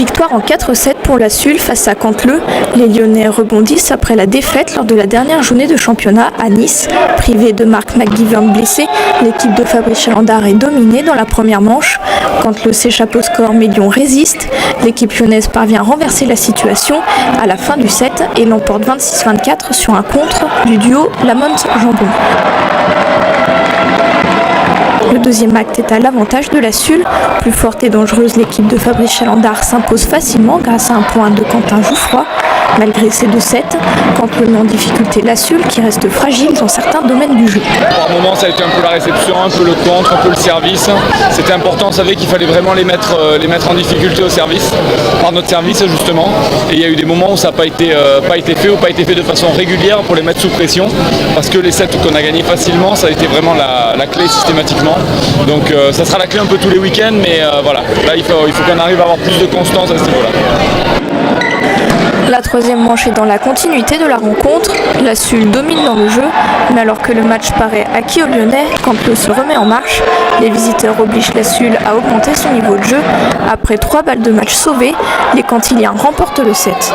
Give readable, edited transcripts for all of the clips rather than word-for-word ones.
Victoire en 4-7 pour la Sul face à Canteleu. Les Lyonnais rebondissent après la défaite lors de la dernière journée de championnat à Nice. Privée de Mark McGivern blessé, l'équipe de Fabrice Chalandard est dominée dans la première manche. Canteleu s'échappe au score mais Lyon résiste. L'équipe lyonnaise parvient à renverser la situation à la fin du set et l'emporte 26-24 sur un contre du duo Lamont-Jambon. Le deuxième acte est à l'avantage de la Sul. Plus forte et dangereuse, l'équipe de Fabrice Chalandard s'impose facilement grâce à un point de Quentin Jouffroy. Malgré ces 2-7, Canteleu met en difficulté la Sul qui reste fragile dans certains domaines du jeu. Par moments, ça a été un peu la réception, un peu le contre, un peu le service. C'était important, on savait qu'il fallait vraiment les mettre en difficulté au service, par notre service justement. Et il y a eu des moments où ça n'a pas été fait ou pas été fait de façon régulière pour les mettre sous pression. Parce que les sets qu'on a gagnés facilement, ça a été vraiment la clé systématiquement. Donc ça sera la clé un peu tous les week-ends, mais voilà. Là, il faut qu'on arrive à avoir plus de constance à ce niveau-là. La troisième manche est dans la continuité de la rencontre. La Sul domine dans le jeu, mais alors que le match paraît acquis aux Lyonnais, Canteleu se remet en marche. Les visiteurs obligent la Sul à augmenter son niveau de jeu. Après 3 balles de match sauvées, les Cantiliens remportent le set.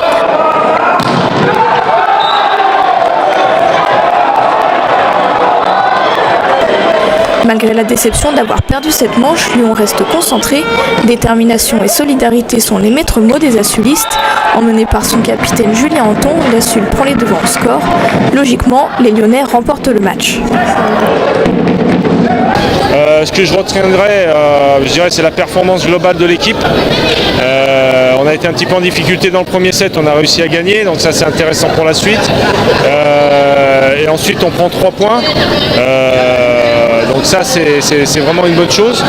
Malgré la déception d'avoir perdu cette manche, Lyon reste concentré. Détermination et solidarité sont les maîtres mots des Assulistes. Emmené par son capitaine Julien Anton, la Sul prend les devants au score. Logiquement, les Lyonnais remportent le match. Ce que je retiendrai, je dirais, c'est la performance globale de l'équipe. On a été un petit peu en difficulté dans le premier set, on a réussi à gagner, donc ça c'est intéressant pour la suite. Et ensuite on prend 3 points. Donc ça c'est vraiment une bonne chose.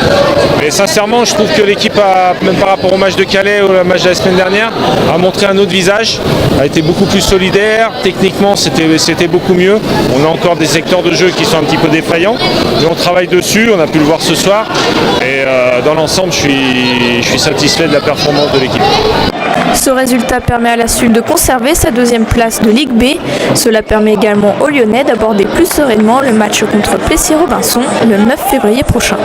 Et sincèrement je trouve que l'équipe même par rapport au match de Calais ou au match de la semaine dernière, a montré un autre visage, a été beaucoup plus solidaire, techniquement c'était beaucoup mieux. On a encore des secteurs de jeu qui sont un petit peu défaillants, mais on travaille dessus, on a pu le voir ce soir. Et dans l'ensemble je suis satisfait de la performance de l'équipe. Ce résultat permet à la Sul de conserver sa deuxième place de Ligue B. Cela permet également aux Lyonnais d'aborder plus sereinement le match contre Plessis-Robinson le 9 février prochain.